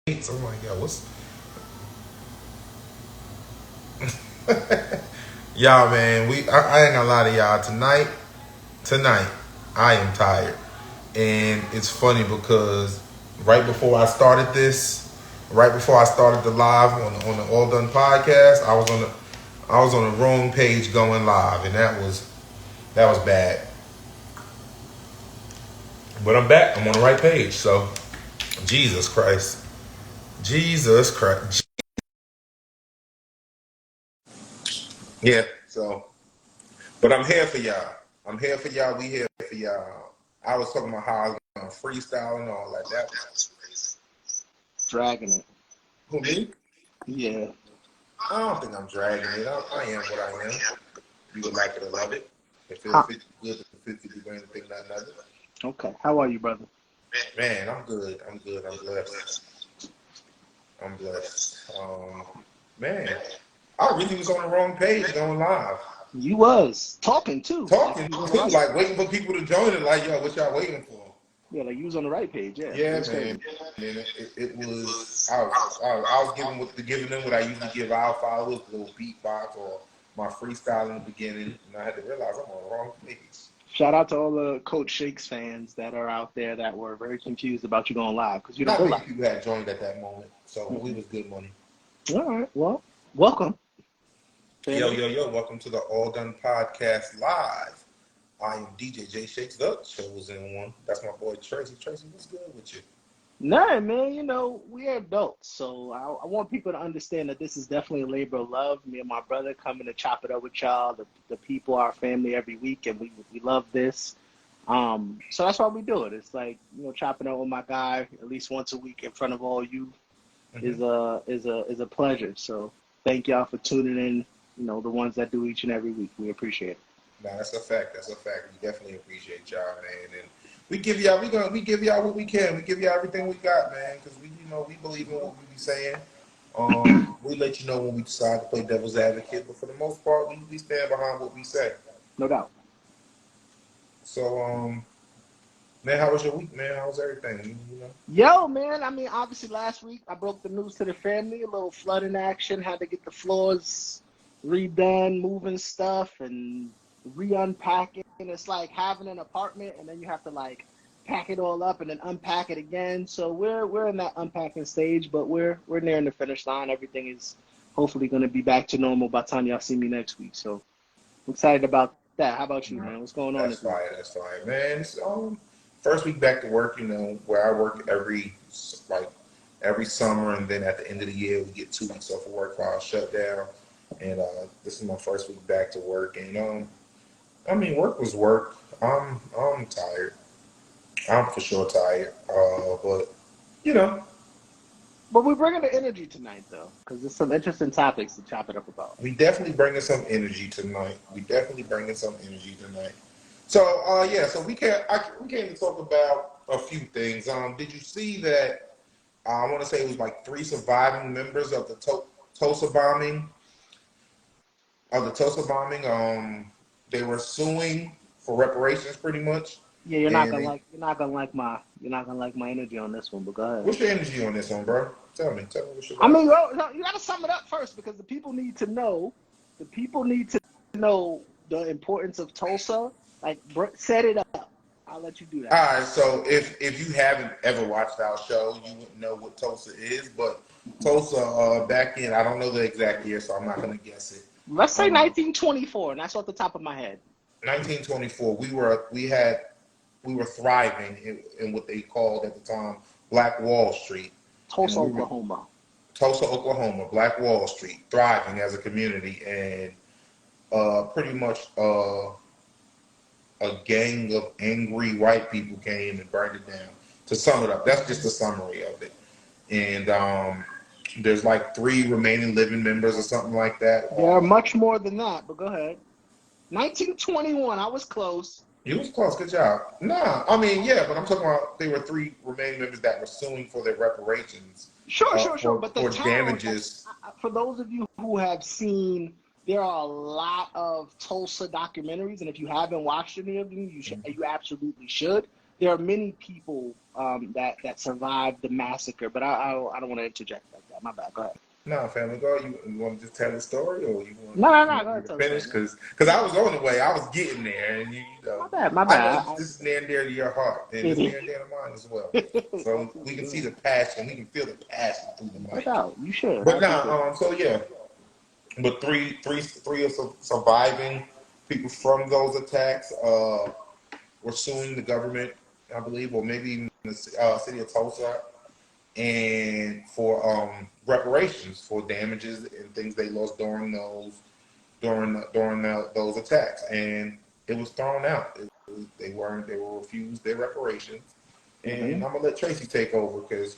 I'm like, yo, what's y'all, man? I ain't gonna lie to y'all. Tonight, I am tired, and it's funny because right before I started this, right before I started the live on the All Done podcast, I was on the wrong page going live, and that was bad. But I'm back. I'm on the right page. So Jesus Christ, Jesus Christ, yeah. So, but I'm here for y'all. I'm here for y'all. We here for y'all. I was talking about how I was going freestyle and all like that. Dragging it. Who me? Yeah. I don't think I'm dragging it. I am what I am. You would like it or love it. If it Huh. fits good, if it fits you do anything, not nothing. Okay. How are you, brother? Man, I'm good. I'm good. I'm blessed. I'm blessed. Man, I really was on the wrong page going live. You was talking too. Like Talking you was on the too, right. like waiting for people to join it. Like, yo, what y'all waiting for? Yeah, like you was on the right page. Yeah. It Yeah, was man. crazy. And it was I was giving them what I usually give our followers, the little beatbox or my freestyle in the beginning, and I had to realize I'm on the wrong page. Shout out to all the Coach Shakes fans that are out there that were very confused about you going live because you don't Not go many live. people had joined at that moment, so we Mm-hmm. was good money. All right. Well, welcome, Yo, family. yo, yo! Welcome to the All Done Podcast Live. I am DJ J Shakes, the chosen one. That's my boy Tracy. Tracy, what's good with you? Nah, man, we're adults, so I want people to understand that this is definitely a labor of love. Me and my brother coming to chop it up with y'all, the people, our family every week, and we love this. So that's why we do it. It's like, chopping up with my guy at least once a week in front of all you Mm-hmm. is a pleasure. So thank y'all for tuning in, the ones that do each and every week. We appreciate it. Nah, that's a fact. That's a fact. We definitely appreciate y'all, man. And we give y'all what we can. We give y'all everything we got, man, because we believe in what we be saying. We let you know when we decide to play devil's advocate, but for the most part, we stand behind what we say. No doubt. So, man, how was your week, man? How was everything? Yo, man, I mean, obviously last week I broke the news to the family, a little flooding action, had to get the floors redone, moving stuff and re-unpacking. It's like having an apartment and then you have to like pack it all up and then unpack it again. So we're in that unpacking stage, but we're nearing the finish line. Everything is hopefully going to be back to normal by the time y'all see me next week. So I'm excited about that. How about you, Nah, man? What's going on that's this week? fine. That's fine, man. It's, first week back to work. Where I work every summer, and then at the end of the year we get 2 weeks off of work while I shut down. And this is my first week back to work, and I mean, work was work. I'm tired. I'm for sure tired. But you know, But we're bringing the energy tonight, though, because there's some interesting topics to chop it up about. we definitely bringing some energy tonight. We definitely bringing some energy tonight. So yeah, so we came to talk about a few things. Did you see that? I want to say it was like three surviving members of the Tulsa bombing. They were suing for reparations, pretty much. Yeah, you're not And gonna like my energy on this one, but go ahead. what's your energy on this one, bro? Tell me what you I got. mean, well, no, you got to sum it up first because the people need to know. The people need to know the importance of Tulsa. Like, set it up. I'll let you do All that. right, so if you haven't ever watched our show, you wouldn't know what Tulsa is. But Mhm. Tulsa, back in, I don't know the exact year, so I'm not going to guess it. Let's say Um, 1924, and that's off the top of my head. 1924, we were thriving in what they called at the time Black Wall Street, and Tulsa, we were Oklahoma. Tulsa, Oklahoma, Black Wall Street, thriving as a community, and pretty much a gang of angry white people came and burned it down. To sum it up, that's just a summary of it. And there's like three remaining living members or something like that. There are much more than that, but go ahead. 1921. I was close. You was close, good job. Nah, I mean, yeah, but I'm talking about there were three remaining members that were suing for their reparations Sure, sure, sure. But the for town, damages. for those of you who have seen, there are a lot of Tulsa documentaries, and if you haven't watched any of them, you absolutely should. there are many people that survived the massacre. But I don't want to interject like that. My bad. Go ahead. No, family, go. You want to just tell the story, or No, no, you no. want Go me ahead. to Tell the finish? story. Because I was on the way, I was getting there, and My bad. My I know bad. this is near and dear to your heart, and it's It near and dear to mine as well. is. So we can see Absolutely. the passion, we can feel the passion through the No mic. doubt. You should. I But appreciate now, so yeah, but three of surviving people from those attacks were suing the government, I believe, or maybe even the city of Tulsa, and for reparations for damages and things they lost those attacks, and it was thrown out. They were refused their reparations, it. and I'm gonna let Tracy take over because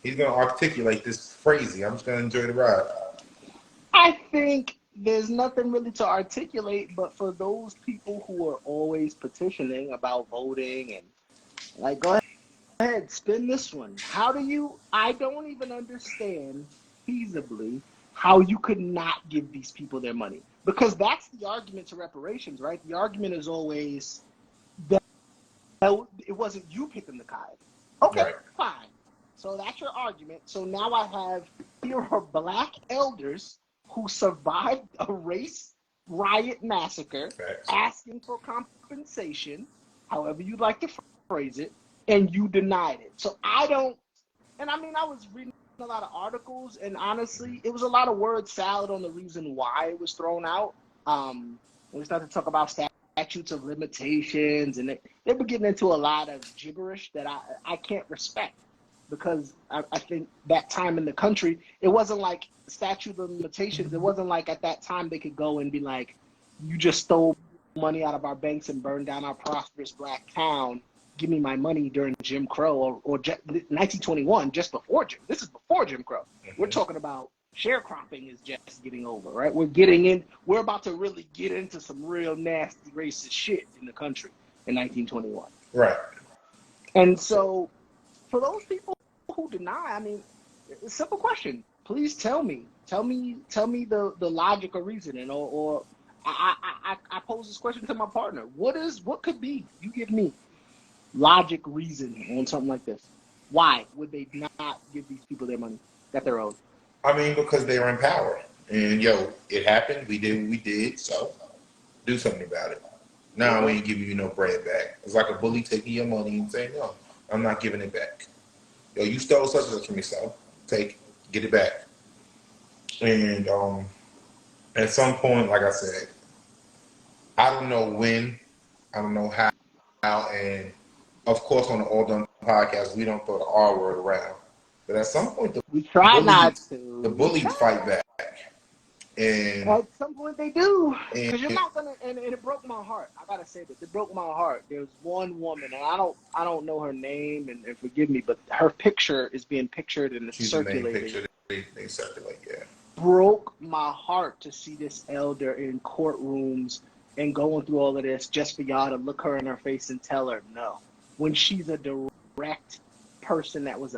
he's gonna articulate this crazy. I'm just gonna enjoy the ride. I think there's nothing really to articulate, but for those people who are always petitioning about voting and like, go ahead, spin this one. How do you? I don't even understand feasibly how you could not give these people their money, because that's the argument to reparations, right? The argument is always that it wasn't you picking the cotton. Okay, Right. fine. So that's your argument. So now I have here are black elders who survived a race riot massacre Facts. asking for compensation, however you'd like to phrase it, and you denied it. So I don't, and I mean, I was reading a lot of articles, and honestly, it was a lot of word salad on the reason why it was thrown out. We started to talk about statutes of limitations, and they were getting into a lot of gibberish that I can't respect, because I think that time in the country, it wasn't like statute of limitations. It wasn't like at that time they could go and be like, you just stole money out of our banks and burned down our prosperous black town. Give me my money during Jim Crow or 1921, just before Jim. This is before Jim Crow. We're Mm-hmm. talking about sharecropping is just getting over, right? We're about to really get into some real nasty racist shit in the country in 1921. Right. And so for those people who deny, I mean, a simple question. Please tell me the logic or reasoning, or I pose this question to my partner. What could be? You give me logic, reason on something like this. Why would they not give these people their money that they're owed? I mean, because they were in power, and it happened. We did what we did, so do something about it. Now we ain't giving you no bread back. It's like a bully taking your money and saying, "No, I'm not giving it back." You stole such and such from me, so take it, get it back. And at some point, like I said, I don't know when, I don't know how, and of course, on the All Done podcast, we don't throw the R word around. But at some point, We try not the to. We bullies fight try. back, and At some point they do, and because you're not gonna. And it broke my heart. I gotta say this. It broke my heart. There's one woman, and I don't know her name, and forgive me, but her picture is being pictured and she's the main circulating. picture they circulate. Yeah, Broke my heart to see this elder in courtrooms and going through all of this just for y'all to look her in her face and tell her no, when she's a direct person that was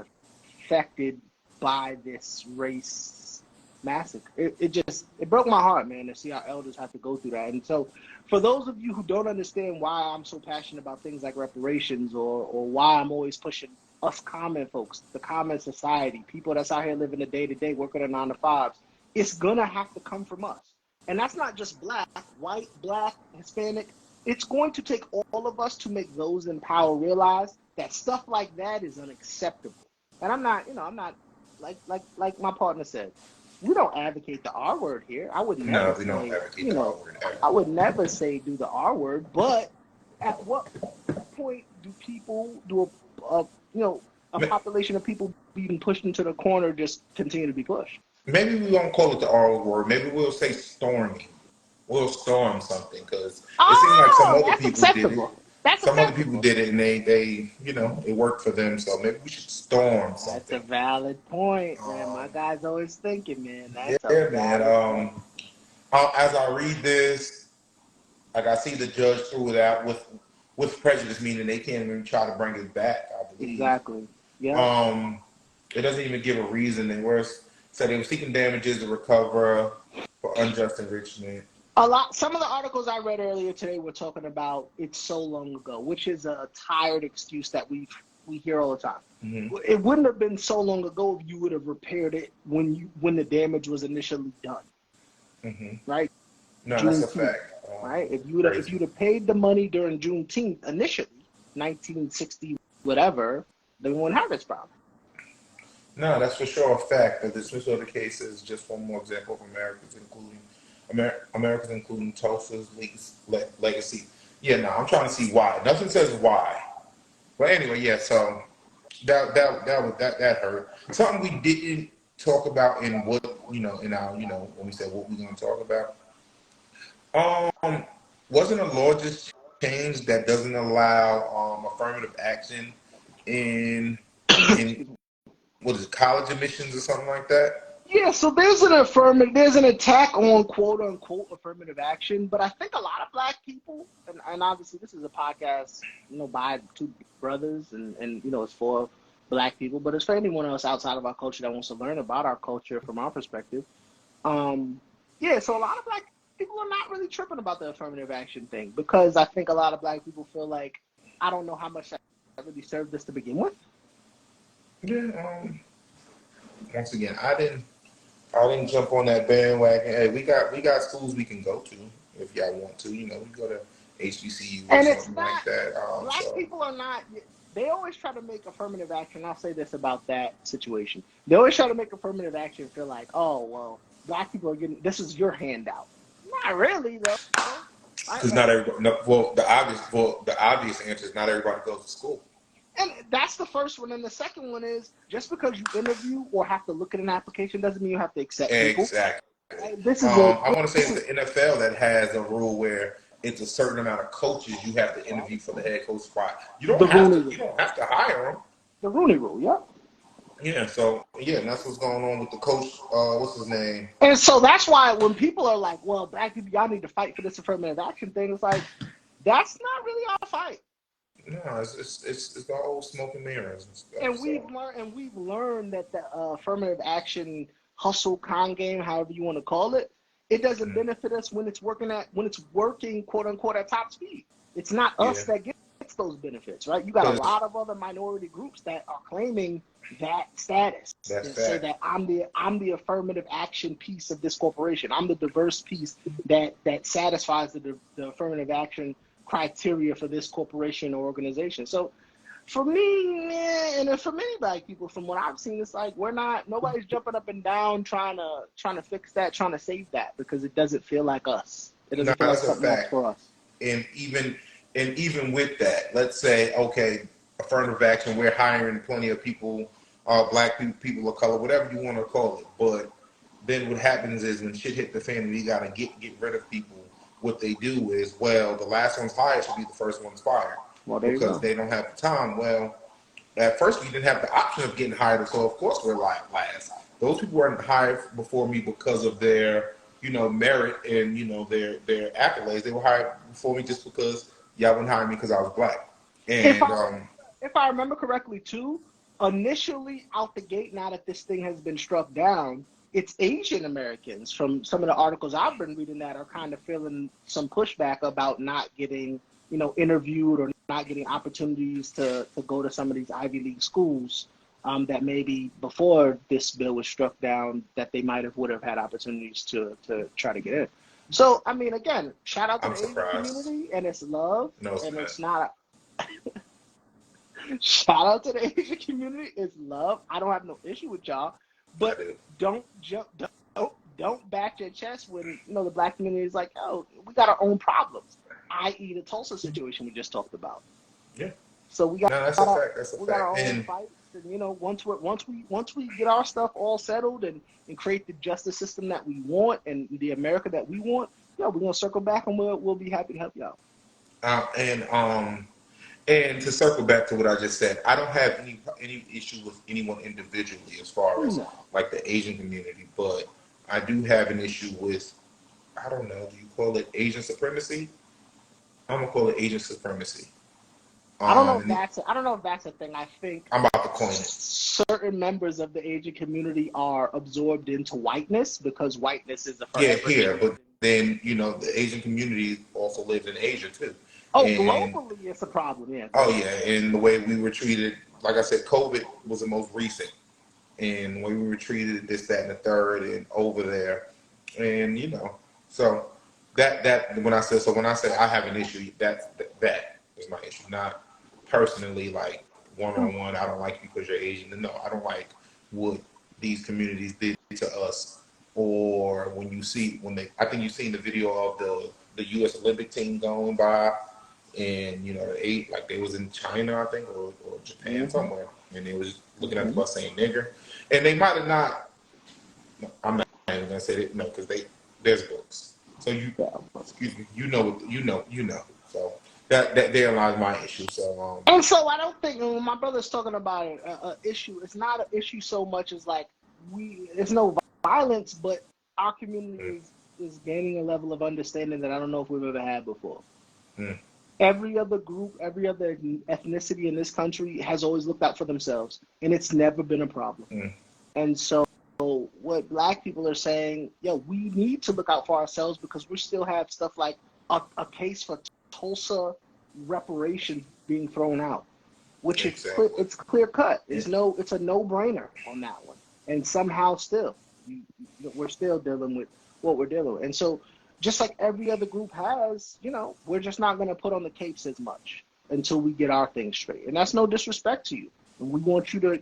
affected by this race massacre. It broke my heart, man, to see our elders have to go through that. And so for those of you who don't understand why I'm so passionate about things like reparations, or why I'm always pushing us common folks, the common society, people that's out here living the day-to-day, working a 9 to 5s, it's gonna have to come from us. And that's not just black, white, black, Hispanic. It's going to take all of us to make those in power realize that stuff like that is unacceptable. And I'm not, like my partner said, we don't advocate the R word here. I would never no, we don't say, advocate the R word ever. I would never say do the R word. But at what point do a population of people being pushed into the corner just continue to be pushed? Maybe we won't call it the R word. Maybe we'll say storming. We'll storm something because it seemed like some Oh, other that's people did it. acceptable. That's Some other people acceptable. did it, and they it worked for them. So maybe we should storm That's a something. valid point, man. My Um, guy's always thinking, man. That's a yeah, man. valid point. As I read this, like I see the judge threw it out with prejudice, meaning they can't even try to bring it back. I believe. Exactly. Yeah. Um, it doesn't even give a reason. They were said they were seeking damages to recover for unjust enrichment. Some of the articles I read earlier today were talking about it's so long ago, which is a tired excuse that we hear all the time. Mm-hmm. It wouldn't have been so long ago if you would have repaired it when the damage was initially done. Mm-hmm. Right? No, that's a Juneteenth, fact. right? If Crazy. you'd have paid the money during Juneteenth initially, 1960 whatever, then we wouldn't have this problem. No, that's for sure a fact. The dismissal of the case is just one more example of Americans including Tulsa's legacy. Yeah, no, I'm trying to see why. Nothing says why. But anyway, yeah. So that hurt. Something we didn't talk about in what in our when we said what we're going to talk about. Wasn't a law just changed that doesn't allow affirmative action in what is it, college admissions or something like that? Yeah, so there's an attack on quote unquote affirmative action, but I think a lot of black people, and obviously this is a podcast, by two brothers, and it's for black people, but it's for anyone else outside of our culture that wants to learn about our culture from our perspective. Yeah, so a lot of black people are not really tripping about the affirmative action thing because I think a lot of black people feel like I don't know how much that really served us to begin with. Yeah. Once again, I didn't jump on that bandwagon. Hey, we got schools we can go to if y'all want to. We go to HBCU or And it's something not, like that. black people are not, they always try to make affirmative action. I'll say this about that situation. They always try to make affirmative action feel like, oh, well, black people are getting, this is your handout. Not really, though. Because not everybody. No, well, the obvious answer is not everybody goes to school. And that's the first one. And the second one is just because you interview or have to look at an application doesn't mean you have to accept people. Exactly. This is I want to say it's the NFL that has a rule where it's a certain amount of coaches you have to interview for the head coach spot. You don't have to hire them. The Rooney Rule, yeah. Yeah. So and that's what's going on with the coach. What's his name? And so that's why when people are like, well, black people, y'all need to fight for this affirmative action thing, it's like, that's not really our fight. No, it's the old smoke and mirrors and stuff. And we've learned that the affirmative action hustle con game, however you want to call it, it doesn't benefit us when it's working quote unquote at top speed. It's not us that gets those benefits, right? You got a lot of other minority groups that are claiming that status and say that I'm the affirmative action piece of this corporation. I'm the diverse piece that satisfies the affirmative action criteria for this corporation or organization. So for me, and for many black people, from what I've seen, it's like nobody's jumping up and down trying to fix that, trying to save that, because it doesn't feel like us. It doesn't feel like something else for us. And even with that, let's say, okay, affirmative action, we're hiring plenty of people, black people, people of color, whatever you want to call it. But then what happens is when shit hit the fan, we gotta get rid of people. What they do is, well, the last one's hired should be the first one's fired because they don't have the time. Well, at first we didn't have the option of getting hired, so of course we're last. Those people weren't hired before me because of their, merit and their accolades. They were hired before me just because y'all wouldn't hire me because I was black. And if I remember correctly, too, initially out the gate, now that this thing has been struck down, it's Asian Americans from some of the articles I've been reading that are kind of feeling some pushback about not getting, interviewed or not getting opportunities to go to some of these Ivy League schools that maybe before this bill was struck down that they would have had opportunities to try to get in. So, I mean, again, shout out to the Asian community, and it's love, and it's not shout out to the Asian community, it's love. I don't have no issue with y'all. But don't back your chest when the black community is like, oh, we got our own problems, i.e. the Tulsa situation we just talked about. Yeah. So we got that's a fact. we got our own fights, and once we get our stuff all settled and create the justice system that we want and the America that we want, we're gonna circle back and we'll be happy to help y'all. And to circle back to what I just said, I don't have any issue with anyone individually as far as like the Asian community, but I do have an issue with, I don't know, do you call it Asian supremacy? I'm gonna call it Asian supremacy. I don't know if that's a thing. I think I'm about to coin it. Certain members of the Asian community are absorbed into whiteness because whiteness is a then the Asian community also lives in Asia too, Oh, and globally, it's a problem. Yeah, oh globally. yeah, and the way we were treated, like I said, COVID was the most recent, and when we were treated this, that, and the third, and over there, and so when I say I have an issue, that is my issue, not personally like one on one. I don't like you because you're Asian. No, I don't like what these communities did to us. Or I think you've seen the video of the U.S. Olympic team going by, and they was in China, I think, or Japan Mm-hmm. somewhere, and they was looking at the Mm-hmm. bus saying nigger, and they might have not. No, I'm not even gonna say that, no, because there's books. So Yeah. excuse me, So that there lies my issue. So And so I don't think when my brother's talking about an issue, it's not an issue so much as like it's no violence, but our community mm, is gaining a level of understanding that I don't know if we've ever had before. mm, Every other group, every other ethnicity in this country has always looked out for themselves, and it's never been a problem. mm, And so what black people are saying, yo, we need to look out for ourselves because we still have stuff like a case for Tulsa reparations being thrown out, which exactly. it's clear cut. Yeah. It's a no brainer on that one. And somehow still we're still dealing with what we're dealing with. And so just like every other group has, we're just not going to put on the capes as much until we get our things straight. And that's no disrespect to you. And we want you to,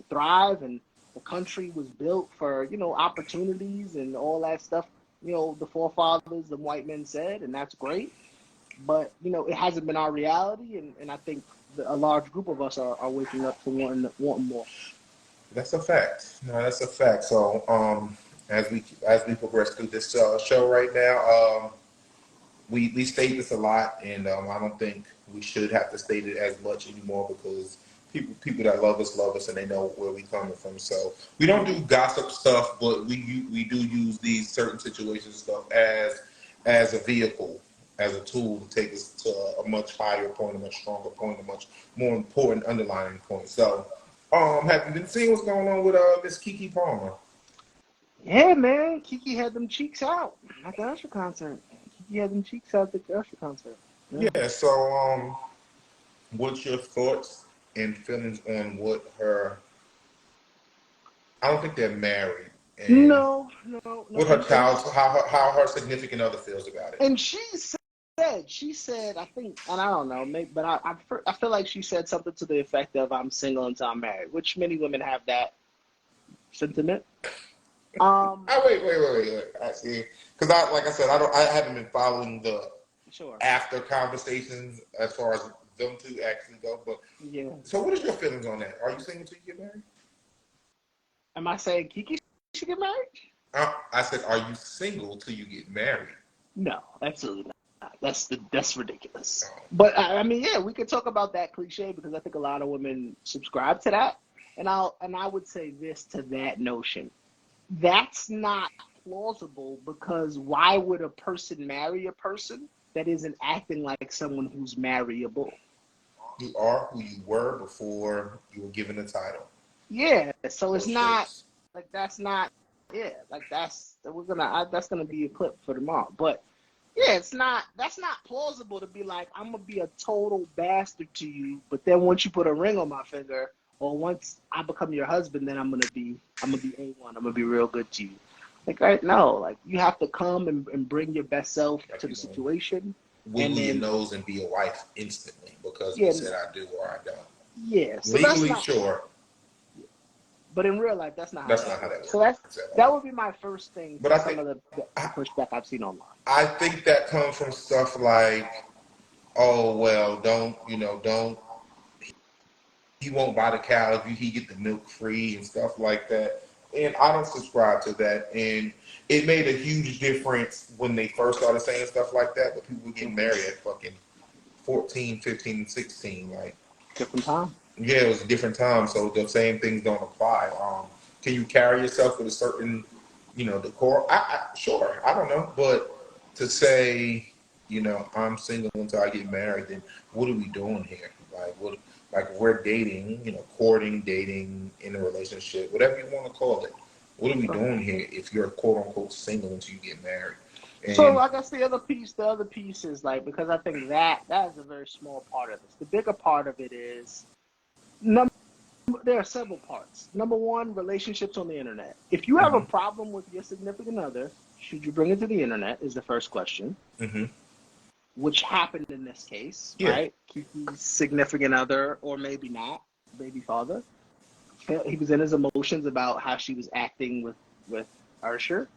thrive, and the country was built for, opportunities and all that stuff, the forefathers, the white men said, and that's great. But, it hasn't been our reality. And I think a large group of us are waking up to wanting more. That's a fact. No, that's a fact. So as we progress through this show right now, we state this a lot, and I don't think we should have to state it as much anymore because people that love us, and they know where we coming from. So we don't do gossip stuff, but we do use these certain situations stuff as a vehicle, as a tool to take us to a much higher point, a much stronger point, a much more important underlying point. So, have you been seeing what's going on with Miss Kiki Palmer? Yeah, man. Kiki had them cheeks out at the Usher concert. Kiki had them cheeks out at the Usher concert. Yeah. Yeah. So, what's your thoughts and feelings on what her? I don't think they're married, and No, no, no. what her child, how her significant other feels about it. And she said, I think, and I don't know, maybe, but I feel like she said something to the effect of, "I'm single until I'm married," which many women have that sentiment. Oh, wait. I see. Because like I said, I haven't been following the Sure. after conversations as far as them two actually go. But Yeah. so, what is your feelings on that? Are you single till you get married? Am I saying Kiki should get married? I said, are you single till you get married? No, absolutely not. That's ridiculous. Oh, But I mean, yeah, we could talk about that cliche because I think a lot of women subscribe to that. And I would say this to that notion. That's not plausible because why would a person marry a person that isn't acting like someone who's marryable? you are who you were before you were given the title. Yeah, so No it's not shakes. like that's not yeah, like that's gonna be a clip for tomorrow. But yeah, that's not plausible to be like, I'm gonna be a total bastard to you, but then once you put a ring on my finger, or once I become your husband, then I'm gonna be A1, I'm gonna be real good to you. Like, right? No, like you have to come and bring your best self Like to the situation, and wiggle your then nose and be a wife instantly because you yeah, said I do or I don't. yeah. So that's Legally, not, sure. but in real life, that's not how That's not that how that works. So works at that all. would be my first thing But to I some think of the pushback I've seen online. I think that comes from stuff like, oh well, don't he won't buy the cow if he get the milk free and stuff like that. And I don't subscribe to that. And it made a huge difference when they first started saying stuff like that, but people were getting Hmm. married at fucking 14, 15, and 16. Like, Different time. yeah, it was a different time, so the same things don't apply. Can you carry yourself with a certain, decor? Sure, I don't know, but to say, I'm single until I get married, then what are we doing here? Like, what? Like, we're dating, courting, dating, in a relationship, whatever you want to call it. What are we Sure. doing here if you're quote unquote single until you get married? So And I guess the other piece is like, because I think that is a very small part of this. The bigger part of it is number. There are several parts. Number one, relationships on the internet. If you have a hmm problem with your significant other, should you bring it to the internet? Is the first question, hmm which happened in this case, yeah, right? Kiki's significant other, or maybe not, baby father. He was in his emotions about how she was acting with Ursher,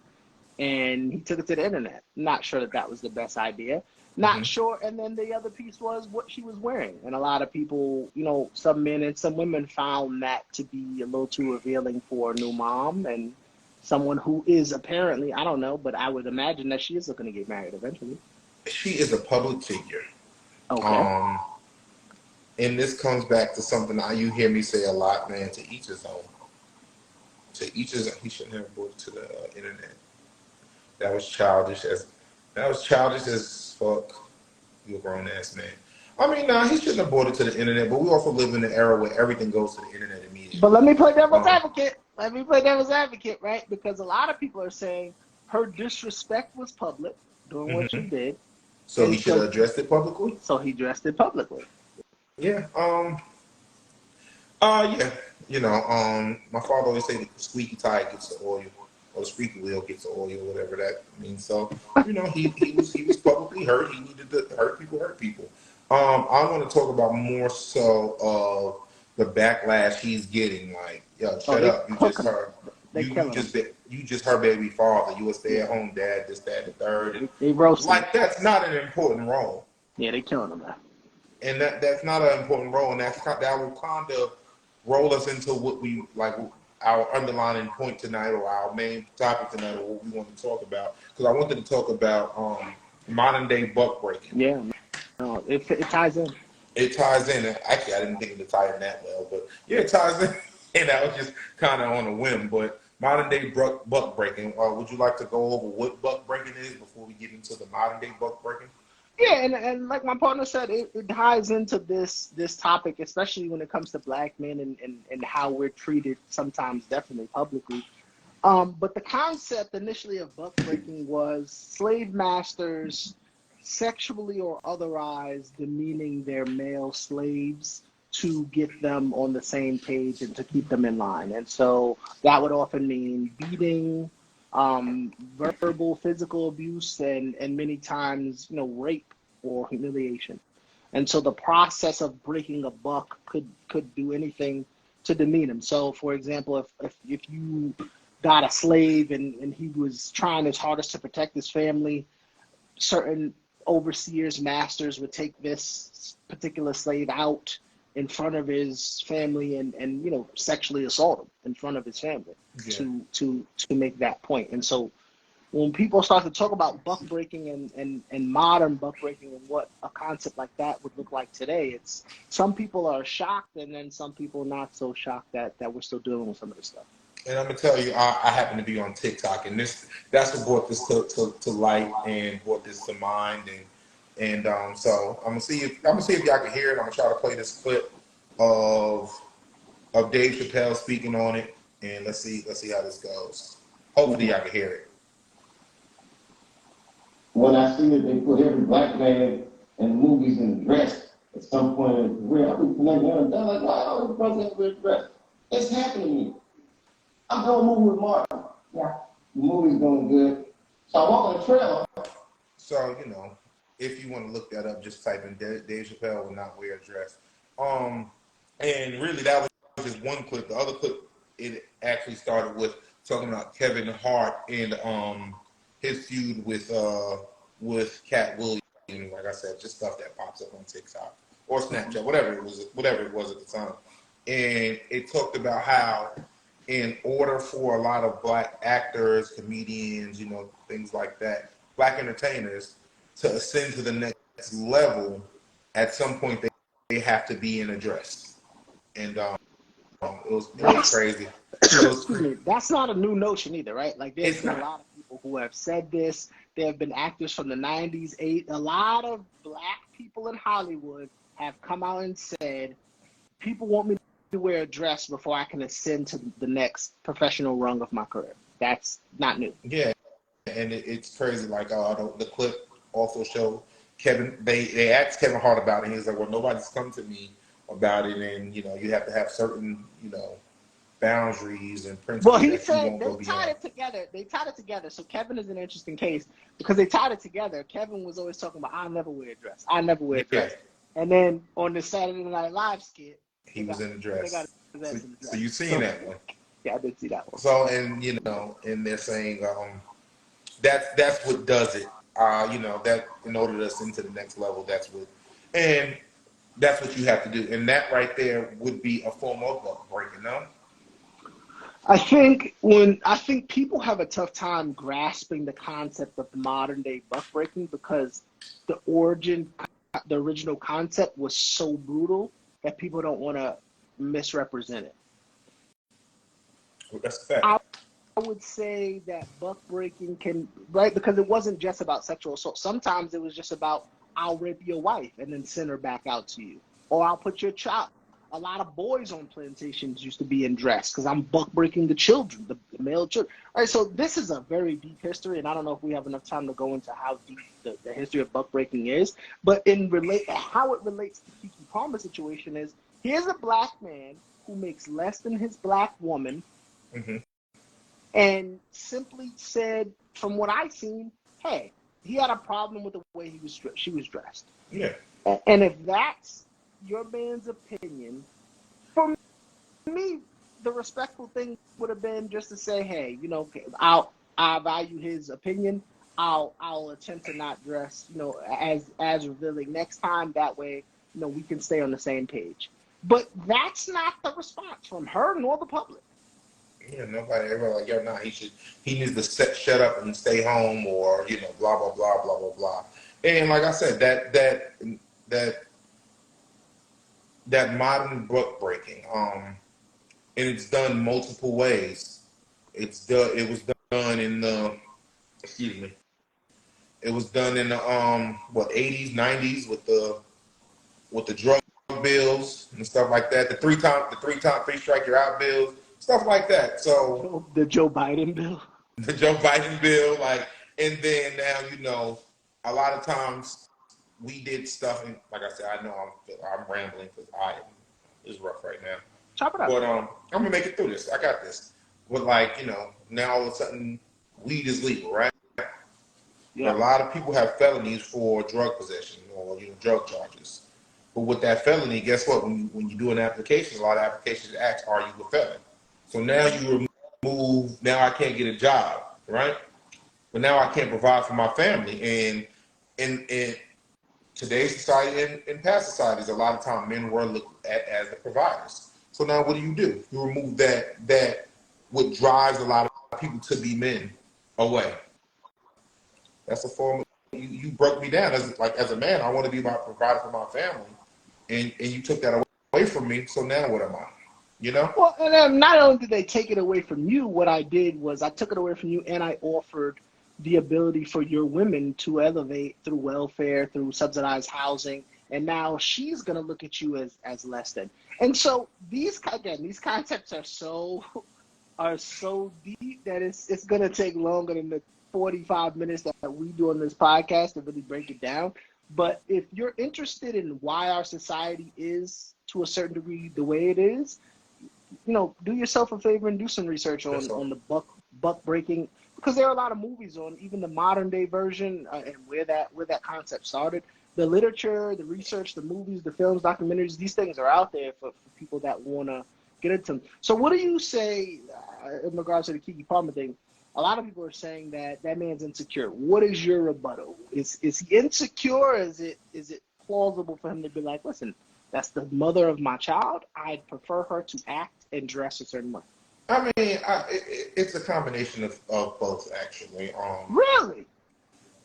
and he took it to the internet. Not sure that was the best idea. hmm Not sure. And then the other piece was what she was wearing. And a lot of people, some men and some women found that to be a little too revealing for a new mom and someone who is apparently, I don't know, but I would imagine that she is looking to get married eventually. she is a public figure. Okay. Um, and this comes back to something you hear me say a lot, man. To each his own. To each his own. He shouldn't have brought it to the internet. That was childish as fuck. You a grown ass man. I mean, nah, he shouldn't have brought it to the internet. But we also live in an era where everything goes to the internet But immediately. let me play devil's Um, advocate. Let me play devil's advocate, right? Because a lot of people are saying her disrespect was public, doing what she mhm. did. So he And should have so addressed it publicly. so he dressed it publicly. Yeah. Yeah. My father always say the squeaky tire gets the oil, or the squeaky wheel gets the oil, whatever that means. So, he was publicly hurt. He needed to hurt people. I want to talk about more so of the backlash he's getting. Like, yo, Oh, shut they up. You just cooking him. her. They killing him. You just her baby father. You a stay at Yeah, home dad. This, that, and the third. And they roasting him. like that's not an important role. Yeah, they killing him, man. And that's not an important role, and that will kind of roll us into what we like our underlining point tonight, or our main topic tonight, or what we want to talk about. Because I wanted to talk about modern day buck breaking. Yeah, no, it ties in. It ties in. Actually, I didn't think it would tie in that well, but yeah, it ties in. And that was just kind of on a whim. But modern day buck breaking. Would you like to go over what buck breaking is before we get into the modern day buck breaking? Yeah, and like my partner said, it ties into this topic, especially when it comes to black men and how we're treated sometimes, definitely publicly. But the concept initially of buck breaking was slave masters sexually or otherwise demeaning their male slaves to get them on the same page and to keep them in line. And so that would often mean beating, verbal, physical abuse, and many times, rape or humiliation. And so the process of breaking a buck could do anything to demean him. So, for example, if you got a slave and he was trying his hardest to protect his family, certain overseers, masters would take this particular slave out in front of his family and sexually assault him in front of his family Yeah. to make that point. And so when people start to talk about buck breaking and modern buck breaking and what a concept like that would look like today, it's some people are shocked and then some people not so shocked that we're still dealing with some of this stuff. And I'm gonna tell you, I happen to be on TikTok, and that's what brought this to light and brought this to mind, and so I'm gonna see if y'all can hear it. I'm gonna try to play this clip of Dave Chappelle speaking on it, and let's see how this goes. Hopefully, y'all can hear it. When I see that they put every black man in movies in a dress at some point in his career, I'll be like, why all the presidents wear dress? It's happening to me. I'm doing a movie with Martin. Yeah. The movie's going good. So I walk on the trailer. So, if you want to look that up, just type in Dave Chappelle will not wear a dress. And really that was just one clip. The other clip, it actually started with talking about Kevin Hart and his feud with Cat Williams. Like I said, just stuff that pops up on TikTok or Snapchat, whatever it was at the time. And it talked about how in order for a lot of black actors, comedians, things like that, black entertainers, to ascend to the next level, at some point they have to be in a dress. And it was crazy. It was Excuse me, that's not a new notion either, right? Like there's it's been a not. lot of people who have said this. There have been actors from the 90s, a lot of black people in Hollywood have come out and said, people want me to wear a dress before I can ascend to the next professional rung of my career. That's not new. Yeah. and it's crazy. Like the clip also showed Kevin. They asked Kevin Hart about it. And he's like, "Well, nobody's come to me about it, and you have to have certain boundaries and Well, principles he that you said won't they go tied beyond." it together. They tied it together. So Kevin is an interesting case because they tied it together. Kevin was always talking about, "I never wear a dress. I never wear a Yeah, dress." And then on the Saturday Night Live skit, he was in the they got dress. his So, ass in the so dress. you seen So that one? yeah, I did see that one. So and they're saying that's what does it. That in order to us into the next level, and that's what you have to do. And that right there would be a form of buck breaking, no? I think people have a tough time grasping the concept of modern day buck breaking because the the original concept was so brutal that people don't want to misrepresent it. That's a fact. I would say that buck breaking right, because it wasn't just about sexual assault. Sometimes it was just about, I'll rape your wife and then send her back out to you, or I'll put your child. A lot of boys on plantations used to be in dress because I'm buck breaking the children, the male children. All right, so this is a very deep history, and I don't know if we have enough time to go into how deep the history of buck breaking is. But how it relates to Kiki Palmer's situation is, here's a black man who makes less than his black woman, Hmm. and simply said, from what I've seen, hey, he had a problem with the way she was dressed. Yeah. And if that's your man's opinion, for me, the respectful thing would have been just to say, hey, I value his opinion. I'll attempt to not dress, as revealing next time. That way, we can stay on the same page. But that's not the response from her nor the public. Yeah, nobody ever like, yo, nah, he needs to shut up and stay home, or blah blah blah blah blah blah. And like I said, that that modern book breaking, and it's done multiple ways. It was done in the excuse me. It was done in the 80s, 90s with the drug bills and stuff like that. The three strike you're out bills, stuff like that. So The Joe Biden bill. the Joe Biden bill, and then now a lot of times we did stuff, and like I said, I know I'm rambling because it's rough right now, Chop it up. but I'm gonna make it through this. I got this. But now all of a sudden weed is legal, right? But Yeah. a lot of people have felonies for drug possession or drug charges. But with that felony, guess what? When you do an application, a lot of applications ask, "Are you a felon?" So now you remove. Now I can't get a job, right? But now I can't provide for my family. And in today's society and in past societies, a lot of time men were looked at as the providers. So now what do? You remove that what drives a lot of people to be men away. That's a form of you broke me down as a man. I want to be my provider for my family, and you took that away from me. So now what am I? You know? Well, and then not only did they take it away from you, what I did was I took it away from you and I offered the ability for your women to elevate through welfare, through subsidized housing, and now she's gonna look at you as less than. And so these concepts are so deep that it's gonna take longer than the 45 minutes that we do on this podcast to really break it down. But if you're interested in why our society is to a certain degree the way it is, do yourself a favor and do some research on the buck breaking, because there are a lot of movies on even the modern day version, and where that concept started. The literature, the research, the movies, the films, documentaries, these things are out there for people that want to get into them. So what do you say in regards to the Keke Palmer thing? A lot of people are saying that man's insecure. What is your rebuttal? Is he insecure? Is it plausible for him to be like, listen, that's the mother of my child. I'd prefer her to act and dress a certain way. I mean, it's a combination of both, actually. Really?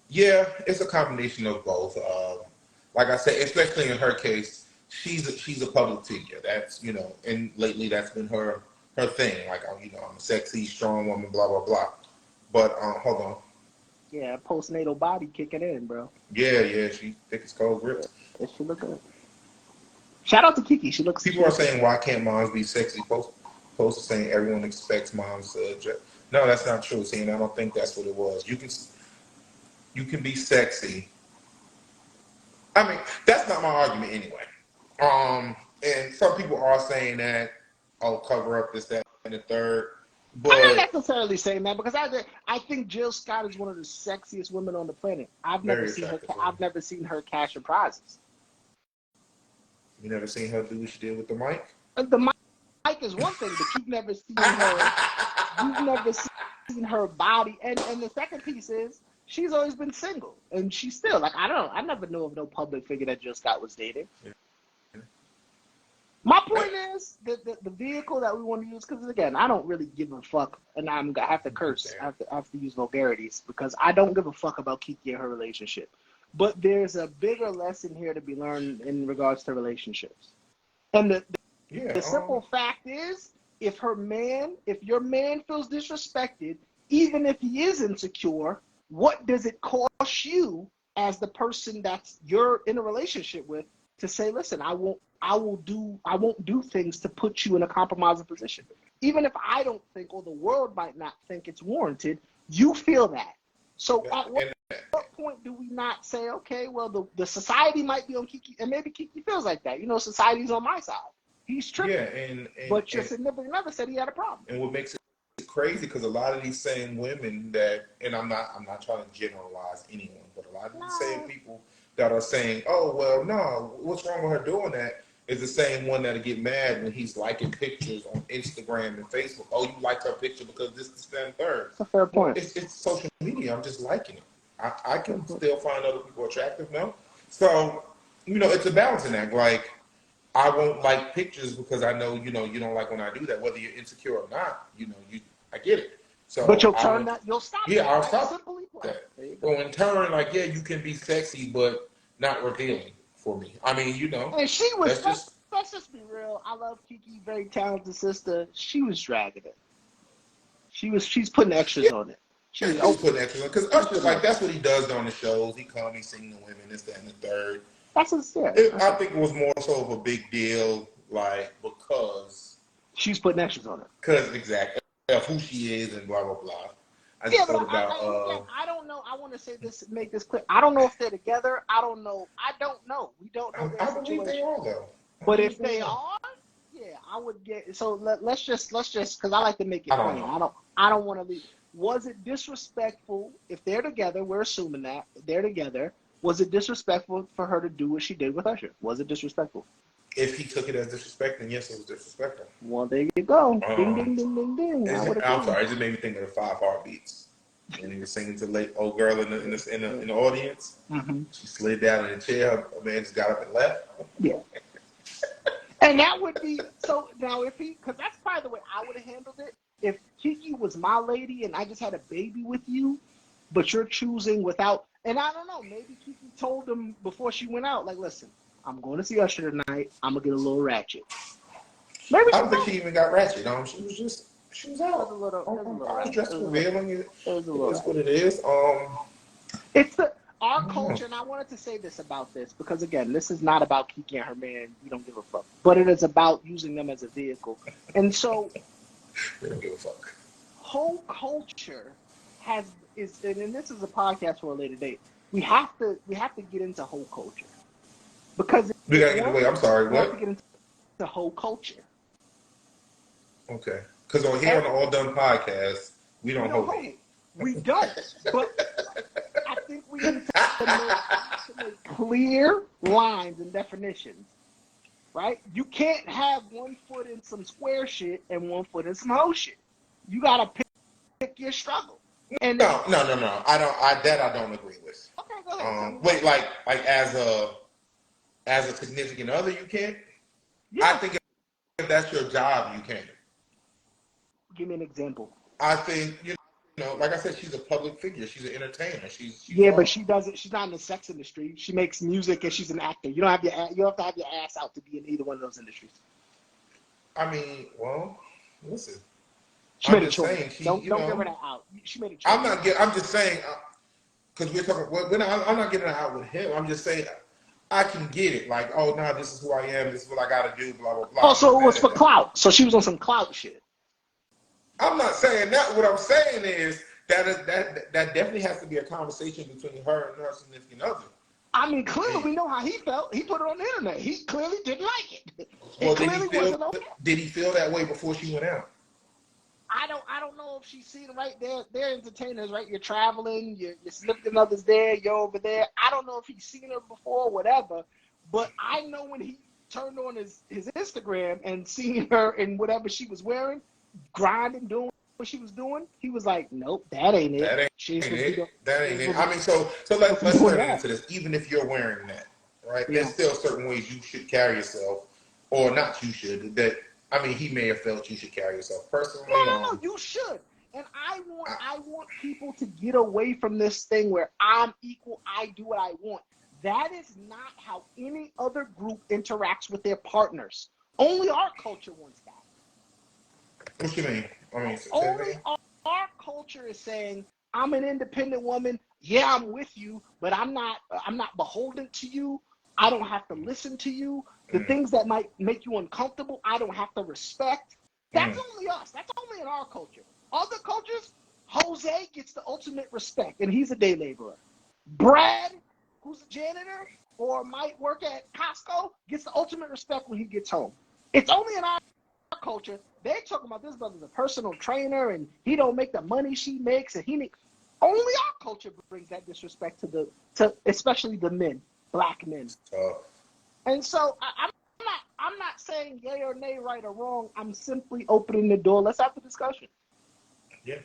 Yeah, it's a combination of both. Like I said, especially in her case, she's a public figure. That's and lately that's been her thing. Like I'm a sexy, strong woman, blah blah blah. But hold on. Yeah, postnatal body kicking in, bro. Yeah, she thick as cold Yeah, grits. she look good. Shout out to Kiki. She People are looks good. saying, why can't moms be sexy posted saying everyone expects moms to adjust. No, that's not true. See, and I don't think that's what it was. You can be sexy. I mean, that's not my argument anyway. And some people are saying that, oh, cover up this, that, and the third. I'm But not necessarily saying that because I think Jill Scott is one of the sexiest women on the planet. I've never very seen her. attractive woman. I've never seen her cashing prizes. You never seen her do what she did with the mic? The mic is one thing, but you've never seen her. You've never seen her body. And the second piece is she's always been single, and she's still like I never knew of no public figure that Jill Scott was dating. Yeah. My point is the vehicle that we want to use, because again, I don't really give a fuck, and I have to curse. I have to use vulgarities because I don't give a fuck about Kiki and her relationship. But there's a bigger lesson here to be learned in regards to relationships. And the simple fact is, if your man feels disrespected, even if he is insecure, what does it cost you as the person that you're in a relationship with to say, listen, I won't do things to put you in a compromising position. Even if I don't think, or the world might not think it's warranted, you feel that. So at what point do we not say, okay, well, the society might be on Kiki, and maybe Kiki feels like that. Society's on my side. He's tripping. Yeah, but your significant other said he had a problem. And what makes it crazy, because a lot of these same women that, and I'm not trying to generalize anyone, but a lot of these same people that are saying, oh, well, no, what's wrong with her doing that, is the same one that'll get mad when he's liking pictures on Instagram and Facebook. Oh, you liked her picture because this, and third. That's a fair point. It's social media. I'm just liking it. I can still find other people attractive, no? So, it's a balancing act. Like, I won't like pictures because I know, you don't like when I do that, whether you're insecure or not, I get it. So but you'll stop. Yeah, I'll stop that. So in turn, like, yeah, you can be sexy, but not revealing for me. I mean, And she was, let's just be real. I love Kiki, very talented sister. She was dragging it. She's putting extras on it. She's putting extras on it. Because Usher, like, that's what he does on the shows. He comes, he sings to women, this, that, and the third. That's sincere. I think it was more so of a big deal, like, because she's putting extras on it. Because, exactly, of who she is and blah, blah, blah. I don't know. I want to say this, make this clear. I don't know if they're together. I don't know. We don't know their situation. Believe they are, though. But if they are, yeah, I would get. So let's just because I like to make it plain. I don't want to leave. Was it disrespectful if they're together? We're assuming that they're together. Was it disrespectful for her to do what she did with Usher? Was it disrespectful? If he took it as disrespect, then yes, it was disrespectful. Well, there you go. Ding, ding, ding, ding, ding. I'm sorry. It just made me think of the 5 Heartbeats. And he was singing to the old girl in the audience. Mm-hmm. She slid down in the chair. Her man just got up and left. Yeah. And that would be so. Now, because that's probably the way I would have handled it. If Kiki was my lady and I just had a baby with you, but you're choosing without, and I don't know, maybe Kiki told him before she went out, like, listen, I'm going to see Usher tonight. I'm gonna get a little ratchet. Maybe I don't think she even got ratchet. She was out. I was dressed revealing. It is what it is. It's our culture, and I wanted to say this about this because again, this is not about Kiki and her man. We don't give a fuck, but it is about using them as a vehicle. And so, we don't give a fuck. Whole culture and this is a podcast for a later date. We have to get into whole culture because we gotta get away. I'm sorry. We have to get into the whole culture. Okay. Because on the All Done podcast, we don't hold it. We don't. But I think we need to make clear lines and definitions, right? You can't have one foot in some square shit and one foot in some hoe shit. You gotta pick your struggle. And no. I don't agree with. Okay, go ahead. Wait, like as a significant other, you can't. Yeah. I think if that's your job, you can. Give me an example. I think like I said, she's a public figure. She's an entertainer. She's but she doesn't. She's not in the sex industry. She makes music and she's an actor. You don't have to have your ass out to be in either one of those industries. I mean, well, listen. She made a choice. Don't give her that out. She made a choice. I'm just saying because we're talking. I'm not giving her out with him. I'm just saying I can get it. Like, oh no, this is who I am. This is what I got to do. Blah blah blah. Oh, so it was for clout. So she was on some clout shit. I'm not saying that. What I'm saying is that definitely has to be a conversation between her and her significant other. I mean, clearly And, we know how he felt. He put it on the internet. He clearly didn't like it. well, It clearly wasn't okay. did he feel that way before she went out? I don't know if she's seen it right there. They're entertainers, right? You're traveling, your significant other's there, you're over there. I don't know if he's seen her before, whatever. But I know when he turned on his Instagram and seen her in whatever she was wearing, grinding, doing what she was doing, he was like, nope, that ain't it. That ain't She's it. That ain't it. I mean, let's turn into this. Even if you're wearing that, right? Yeah. There's still certain ways you should carry yourself, or not you should. That I mean, he may have felt you should carry yourself personally. No, you should. And I want people to get away from this thing where I'm equal, I do what I want. That is not how any other group interacts with their partners. Only our culture wants that. What you mean? I mean, only our culture is saying, I'm an independent woman. Yeah, I'm with you, but I'm not beholden to you. I don't have to listen to you. The things that might make you uncomfortable, I don't have to respect. That's only us. That's only in our culture. Other cultures, Jose gets the ultimate respect, and he's a day laborer. Brad, who's a janitor or might work at Costco, gets the ultimate respect when he gets home. It's only in our culture. They're talking about this brother's a personal trainer, and he don't make the money she makes, and only our culture brings that disrespect to especially the men, black men. And so I'm not saying yay or nay, right or wrong. I'm simply opening the door. Let's have the discussion. Yeah.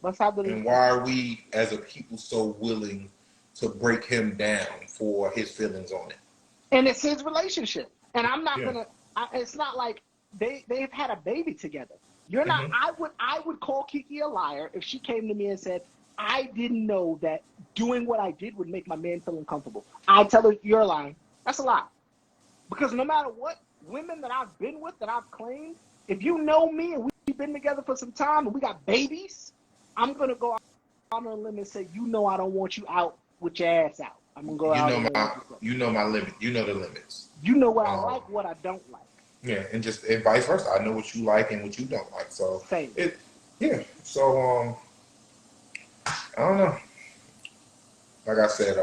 Let's have the discussion. And why are we as a people so willing to break him down for his feelings on it? And it's his relationship. And I'm not gonna. It's not like they've had a baby together. You're not. I would call Kiki a liar if she came to me and said, I didn't know that doing what I did would make my man feel uncomfortable. I tell her, you're lying. That's a lie. Because no matter what, women that I've been with, that I've claimed, if you know me and we've been together for some time and we got babies, I'm going to go out on a limb and say, you know I don't want you out with your ass out. I'm going to go out on a limb. You know my limit. You know the limits. You know what I like, what I don't like. Yeah, and vice versa. I know what you like and what you don't like. So Same. So I don't know. Like I said,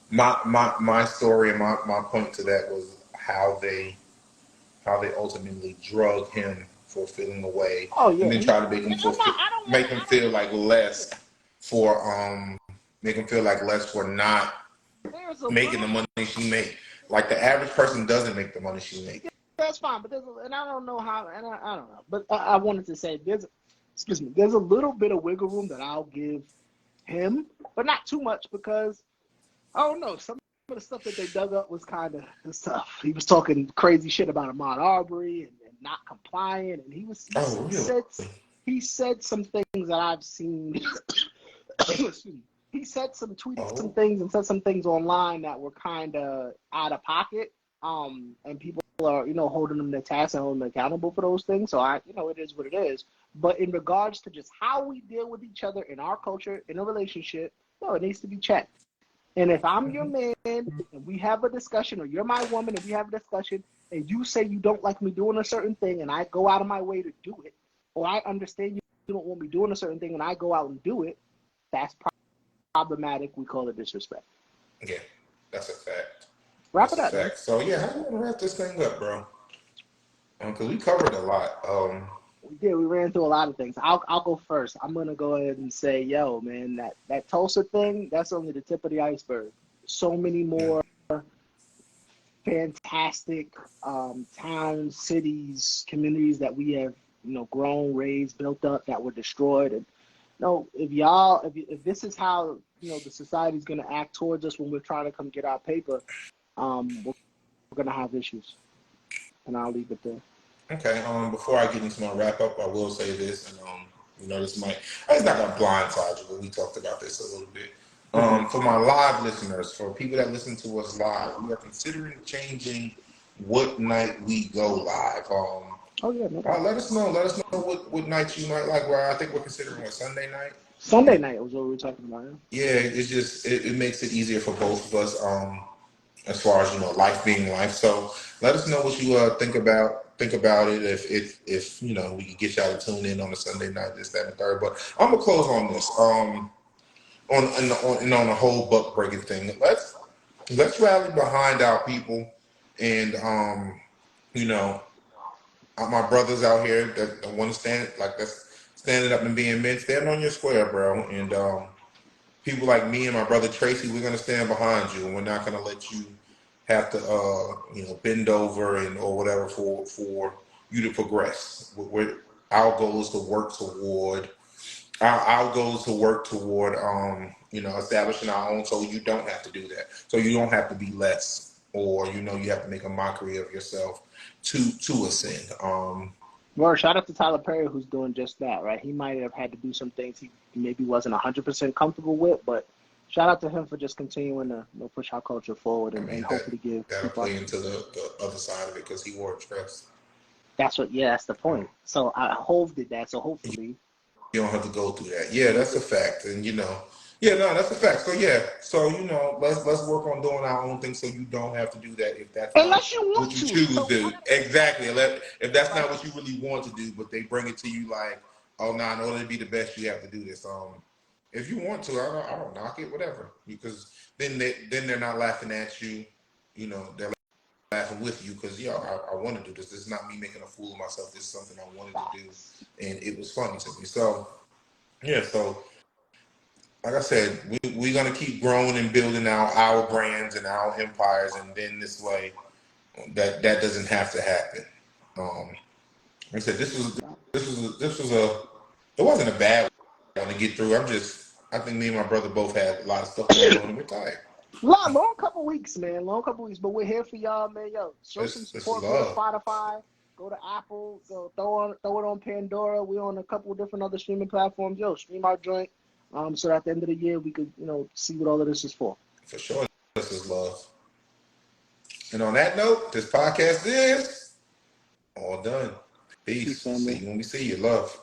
my story and my point to that was how they ultimately drug him for feeling away, and then try to make him feel like less for not making the money she made. Like the average person doesn't make the money she makes. That's fine, but and I don't know how, and I don't know, but I wanted to say there's a little bit of wiggle room that I'll give him, but not too much because I don't know, some of the stuff that they dug up was kind of tough. He was talking crazy shit about Ahmaud Arbery and not complying, and he said some things that I've seen. He said some things and said some things online that were kind of out of pocket. And people are, holding them to task and holding them accountable for those things. So it is what it is. But in regards to just how we deal with each other in our culture, in a relationship, it needs to be checked. And if I'm your man and we have a discussion, or you're my woman and we have a discussion, and you say you don't like me doing a certain thing and I go out of my way to do it, or I understand you don't want me doing a certain thing and I go out and do it, that's problematic. We call it disrespect. Yeah, that's a fact. Wrap it up. So how do you want to wrap this thing up, bro? Because we covered a lot. We did. We ran through a lot of things. I'll go first. I'm gonna go ahead and say, yo, man, that Tulsa thing, that's only the tip of the iceberg. So many more fantastic towns, cities, communities that we have, grown, raised, built up, that were destroyed. And if this is how the society's gonna act towards us when we're trying to come get our paper, we're gonna have issues. And I'll leave it there. Okay. Before I get into my wrap up, I will say this, and this it's not gonna blindside you, but we talked about this a little bit. For my live listeners, for people that listen to us live, we are considering changing what night we go live. Let us know. Let us know what nights you might like. Well, I think we're considering Sunday night. Sunday night was what we were talking about. Yeah, it's just it makes it easier for both of us. As far as life being life. So let us know what you think about think about it. If we can get y'all to tune in on a Sunday night, this, that, and the third. But I'm gonna close on this. On the whole buck breaking thing. Let's rally behind our people, and you know, my brothers out here that want to stand like that's standing up and being men. Stand on your square, bro. And people like me and my brother Tracy, we're gonna stand behind you, and we're not gonna let you have to bend over and or whatever for you to progress. Our goal is to work toward our goal is to work toward establishing our own, so you don't have to do that, so you don't have to be less, or you have to make a mockery of yourself to ascend. Well, shout out to Tyler Perry, who's doing just that, right? He might have had to do some things he maybe wasn't 100% comfortable with, but shout out to him for just continuing to push our culture forward I and mean hopefully give that'll people. play into the other side of it because he wore a dress. That's the point. So Hove did that, so hopefully. You don't have to go through that. Yeah, that's a fact. And yeah, no, that's a fact. So yeah, so let's work on doing our own thing so you don't have to do that if that's not Unless you what want you to. choose to So do. Exactly. If that's right. not what you really want to do, but they bring it to you like, oh no, in order to be the best, you have to do this. If you want to, I don't knock it, whatever. Because they're not laughing at you. They're laughing with you because I want to do this. This is not me making a fool of myself. This is something I wanted to do, Facts. and it was funny to me. So yeah, so like I said, we're gonna keep growing and building our brands and our empires, and then this way, that doesn't have to happen. Like I said, this was a it wasn't a bad one to get through. I think me and my brother both had a lot of stuff going on, and we're tired. Long couple weeks, man. Long couple weeks. But we're here for y'all, man. Yo, show some This is support. Go to love Spotify. Go to Apple. Go throw it on Pandora. We're on a couple of different other streaming platforms. Yo, stream our joint. So at the end of the year we could, see what all of this is for. for sure. This is love. And on that note, this podcast is all done. Peace, Peace. See family. you when we see you. Love.